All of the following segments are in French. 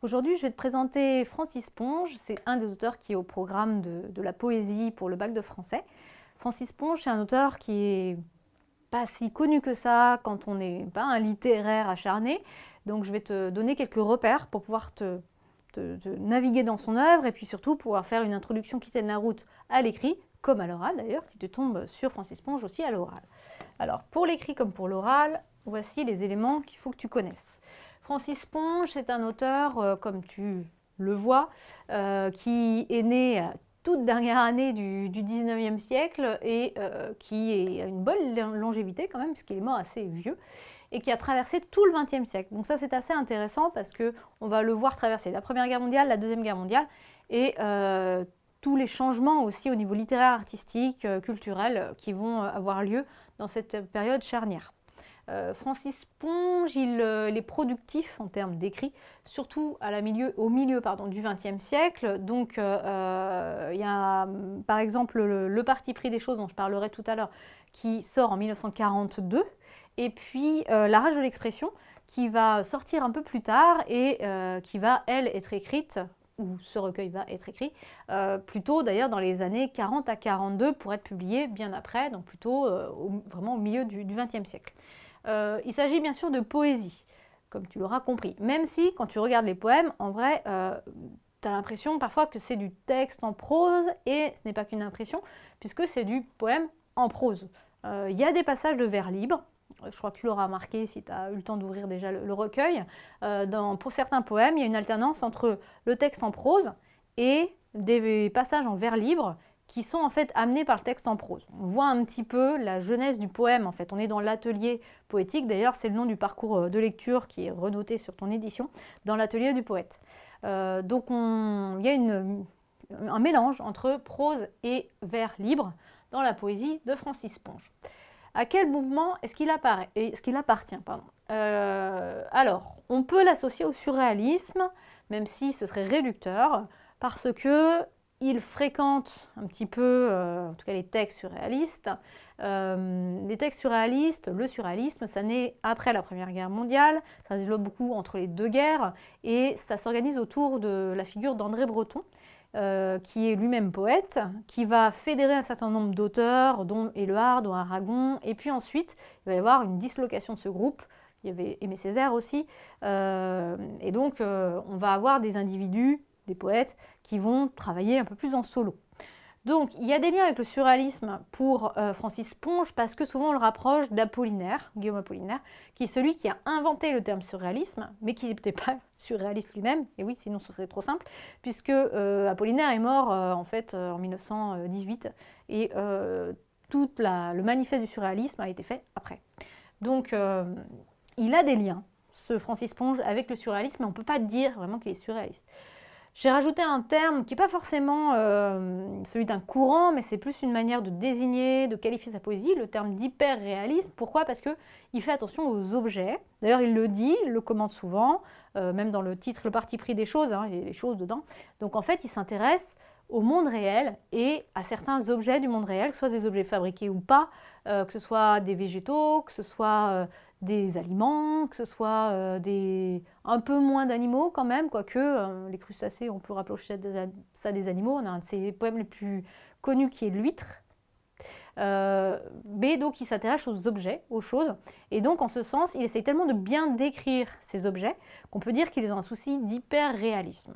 Aujourd'hui, je vais te présenter Francis Ponge. C'est un des auteurs qui est au programme de la poésie pour le bac de français. Francis Ponge, c'est un auteur qui est pas si connu que ça quand on n'est pas un littéraire acharné. Donc je vais te donner quelques repères pour pouvoir te naviguer dans son œuvre et puis surtout pouvoir faire une introduction qui tienne la route à l'écrit, comme à l'oral d'ailleurs, si tu tombes sur Francis Ponge aussi à l'oral. Alors pour l'écrit comme pour l'oral, voici les éléments qu'il faut que tu connaisses. Francis Ponge, c'est un auteur, comme tu le vois, qui est né à toute dernière année du 19e siècle et qui a une bonne longévité quand même, puisqu'il est mort assez vieux, et qui a traversé tout le 20e siècle. Donc ça, c'est assez intéressant parce qu'on va le voir traverser la Première Guerre mondiale, la Deuxième Guerre mondiale, et tous les changements aussi au niveau littéraire, artistique, culturel, qui vont avoir lieu dans cette période charnière. Francis Ponge, il est productif en termes d'écrit, surtout au milieu du XXe siècle. Donc, il y a par exemple le parti pris des choses dont je parlerai tout à l'heure, qui sort en 1942, et puis La rage de l'expression, qui va sortir un peu plus tard et qui va, elle, être écrite, ou ce recueil va être écrit, plutôt d'ailleurs dans les années 40 à 42 pour être publié bien après, donc plutôt vraiment au milieu du XXe siècle. Il s'agit bien sûr de poésie, comme tu l'auras compris, même si quand tu regardes les poèmes, en vrai, tu as l'impression parfois que c'est du texte en prose, et ce n'est pas qu'une impression, puisque c'est du poème en prose. Il y a des passages de vers libres, je crois que tu l'auras remarqué si tu as eu le temps d'ouvrir déjà le recueil. Pour certains poèmes, il y a une alternance entre le texte en prose et des passages en vers libres qui sont en fait amenés par le texte en prose. On voit un petit peu la jeunesse du poème, en fait. On est dans l'atelier poétique, d'ailleurs c'est le nom du parcours de lecture qui est renoté sur ton édition, dans l'atelier du poète. Donc il y a un mélange entre prose et vers libre dans la poésie de Francis Ponge. À quel mouvement est-ce qu'il appartient Alors, on peut l'associer au surréalisme, même si ce serait réducteur, parce que il fréquente un petit peu, en tout cas les textes surréalistes. Les textes surréalistes, le surréalisme, ça naît après la Première Guerre mondiale, ça se développe beaucoup entre les deux guerres, et ça s'organise autour de la figure d'André Breton, qui est lui-même poète, qui va fédérer un certain nombre d'auteurs, dont Éluard, dont Aragon, et puis ensuite, il va y avoir une dislocation de ce groupe. Il y avait Aimé Césaire aussi, et donc on va avoir des individus, des poètes, qui vont travailler un peu plus en solo. Donc il y a des liens avec le surréalisme pour Francis Ponge, parce que souvent on le rapproche d'Apollinaire, Guillaume Apollinaire, qui est celui qui a inventé le terme surréalisme, mais qui n'était pas surréaliste lui-même, et oui, sinon ce serait trop simple, puisque Apollinaire est mort en fait en 1918, et le manifeste du surréalisme a été fait après. Donc il a des liens, ce Francis Ponge, avec le surréalisme, mais on ne peut pas dire vraiment qu'il est surréaliste. J'ai rajouté un terme qui n'est pas forcément celui d'un courant, mais c'est plus une manière de désigner, de qualifier sa poésie, le terme d'hyper-réalisme. Pourquoi? Parce qu'il fait attention aux objets. D'ailleurs, il le dit, il le commente souvent, même dans le titre « Le parti pris des choses », il y a les choses dedans. Donc en fait, il s'intéresse au monde réel et à certains objets du monde réel, que ce soit des objets fabriqués ou pas, que ce soit des végétaux, que ce soit des aliments, que ce soit un peu moins d'animaux quand même, quoique les crustacés, on peut rapprocher ça des animaux. On a un de ses poèmes les plus connus qui est l'huître. Mais donc il s'intéresse aux objets, aux choses, et donc en ce sens, il essaie tellement de bien décrire ces objets qu'on peut dire qu'il est dans un souci d'hyper-réalisme.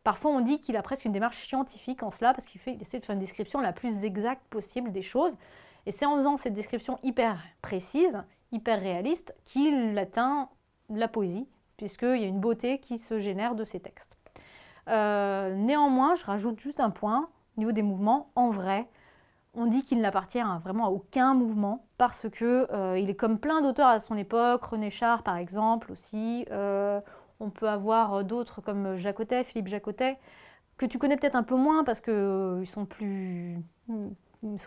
Parfois on dit qu'il a presque une démarche scientifique en cela, parce qu'il essaie de faire une description la plus exacte possible des choses, et c'est en faisant cette description hyper précise, hyper réaliste, qu'il atteint la poésie, puisqu'il y a une beauté qui se génère de ces textes. Néanmoins, je rajoute juste un point, au niveau des mouvements, en vrai, on dit qu'il n'appartient vraiment à aucun mouvement, parce que il est comme plein d'auteurs à son époque, René Char par exemple aussi, on peut avoir d'autres comme Philippe Jacotet, que tu connais peut-être un peu moins parce qu'ils sont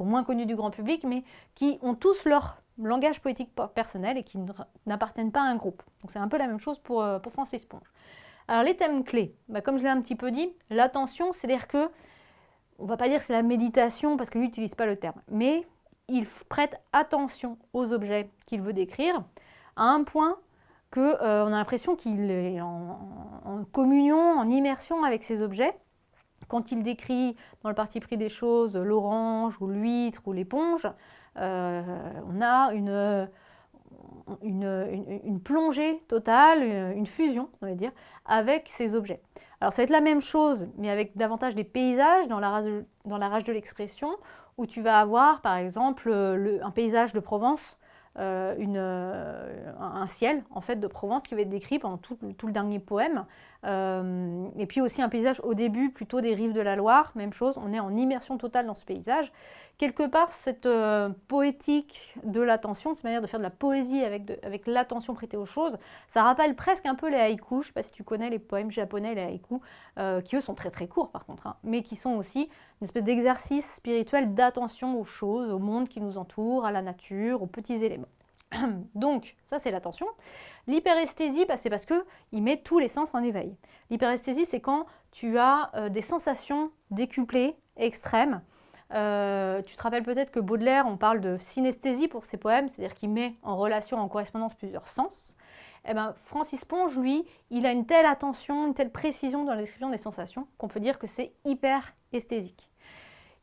moins connus du grand public, mais qui ont tous leur langage poétique personnel et qui n'appartiennent pas à un groupe. Donc c'est un peu la même chose pour Francis Ponge. Alors les thèmes clés, comme je l'ai un petit peu dit, l'attention, c'est-à-dire que, on ne va pas dire que c'est la méditation parce que lui n'utilise pas le terme, mais il prête attention aux objets qu'il veut décrire, à un point qu'on a l'impression qu'il est en communion, en immersion avec ces objets. Quand il décrit dans le parti pris des choses l'orange ou l'huître ou l'éponge, on a une plongée totale, une fusion, on va dire, avec ces objets. Alors ça va être la même chose, mais avec davantage des paysages dans la rage de l'expression, où tu vas avoir par exemple un paysage de Provence, un ciel en fait de Provence qui va être décrit pendant tout le dernier poème, et puis aussi un paysage au début plutôt des rives de la Loire, même chose, on est en immersion totale dans ce paysage. Quelque part cette poétique de l'attention, cette manière de faire de la poésie avec l'attention prêtée aux choses, ça rappelle presque un peu les haïkus, je ne sais pas si tu connais les poèmes japonais, les haïkus, qui eux sont très très courts par contre, hein, mais qui sont aussi une espèce d'exercice spirituel d'attention aux choses, au monde qui nous entoure, à la nature, aux petits éléments. Donc, ça c'est l'attention. L'hyperesthésie, c'est parce qu'il met tous les sens en éveil. L'hyperesthésie, c'est quand tu as des sensations décuplées, extrêmes. Tu te rappelles peut-être que Baudelaire, on parle de synesthésie pour ses poèmes, c'est-à-dire qu'il met en relation, en correspondance plusieurs sens. Eh ben, Francis Ponge, lui, il a une telle attention, une telle précision dans la description des sensations qu'on peut dire que c'est hyperesthésique.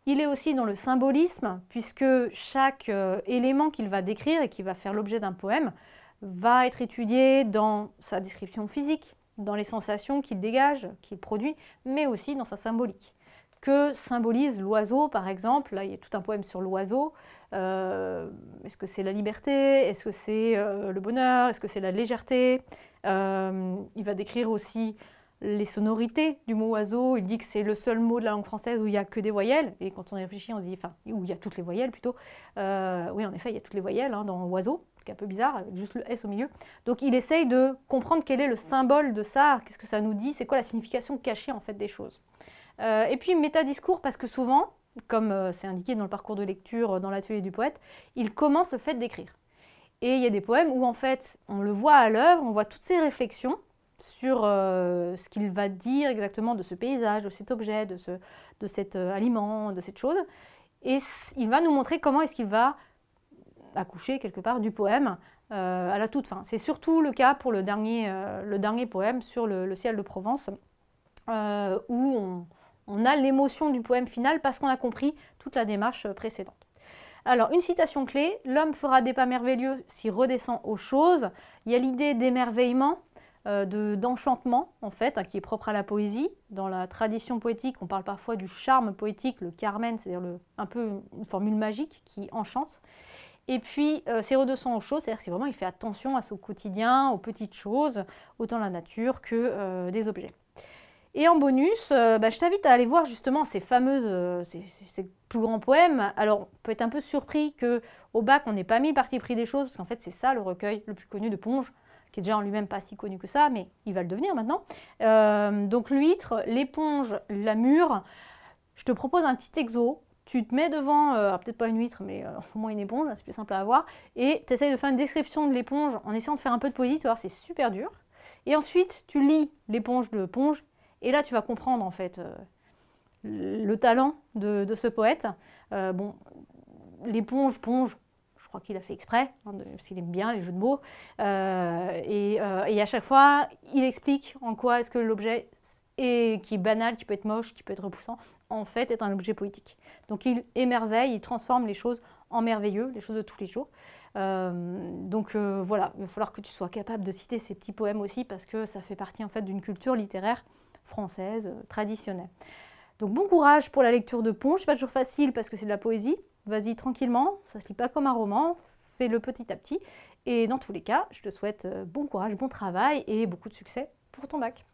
Il est aussi dans le symbolisme, puisque chaque élément qu'il va décrire et qui va faire l'objet d'un poème va être étudié dans sa description physique, dans les sensations qu'il dégage, qu'il produit, mais aussi dans sa symbolique. Que symbolise l'oiseau, par exemple? Là, il y a tout un poème sur l'oiseau. Est-ce que c'est la liberté? Est-ce que c'est le bonheur? Est-ce que c'est la légèreté? Il va décrire aussi les sonorités du mot oiseau. Il dit que c'est le seul mot de la langue française où il n'y a que des voyelles. Et quand on y réfléchit, on se dit, enfin, où il y a toutes les voyelles plutôt. Oui, en effet, il y a toutes les voyelles hein, dans oiseau, ce qui est un peu bizarre, avec juste le S au milieu. Donc il essaye de comprendre quel est le symbole de ça, qu'est-ce que ça nous dit, c'est quoi la signification cachée en fait des choses. Et puis métadiscours, parce que souvent, comme c'est indiqué dans le parcours de lecture dans l'atelier du poète, il commente le fait d'écrire. Et il y a des poèmes où en fait, on le voit à l'œuvre, on voit toutes ces réflexions sur ce qu'il va dire exactement de ce paysage, de cet objet, de cet aliment, de cette chose. Et il va nous montrer comment est-ce qu'il va accoucher quelque part du poème à la toute fin. C'est surtout le cas pour le dernier poème sur le ciel de Provence, où on a l'émotion du poème final parce qu'on a compris toute la démarche précédente. Alors, une citation clé, « L'homme fera des pas merveilleux s'il redescend aux choses ». Il y a l'idée d'émerveillement, d'enchantement, en fait, hein, qui est propre à la poésie. Dans la tradition poétique, on parle parfois du charme poétique, le carmen, c'est-à-dire un peu une formule magique qui enchante. Et puis, s'il redescend aux choses, c'est-à-dire que vraiment il fait attention à son quotidien, aux petites choses, autant la nature que des objets. Et en bonus, je t'invite à aller voir justement ces plus grands poèmes. Alors, on peut être un peu surpris qu'au bac, on n'ait pas mis le parti pris des choses, parce qu'en fait, c'est ça le recueil le plus connu de Ponge, qui est déjà en lui-même pas si connu que ça, mais il va le devenir maintenant. Donc l'huître, l'éponge, la mûre. Je te propose un petit exo. Tu te mets devant, peut-être pas une huître, mais au moins une éponge, c'est plus simple à avoir, et tu essayes de faire une description de l'éponge en essayant de faire un peu de poésie, tu vas voir, c'est super dur. Et ensuite, tu lis l'éponge de Ponge, et là, tu vas comprendre en fait le talent de ce poète. Bon, l'éponge, Ponge, je crois qu'il a fait exprès, hein, parce qu'il aime bien les jeux de mots. Et à chaque fois, il explique en quoi est-ce que l'objet qui est banal, qui peut être moche, qui peut être repoussant, en fait est un objet poétique. Donc il émerveille, il transforme les choses en merveilleux, les choses de tous les jours. Voilà, il va falloir que tu sois capable de citer ces petits poèmes aussi, parce que ça fait partie en fait d'une culture littéraire française traditionnelle. Donc bon courage pour la lecture de Ponge, c'est pas toujours facile parce que c'est de la poésie. Vas-y tranquillement, ça se lit pas comme un roman, fais-le petit à petit. Et dans tous les cas, je te souhaite bon courage, bon travail et beaucoup de succès pour ton bac.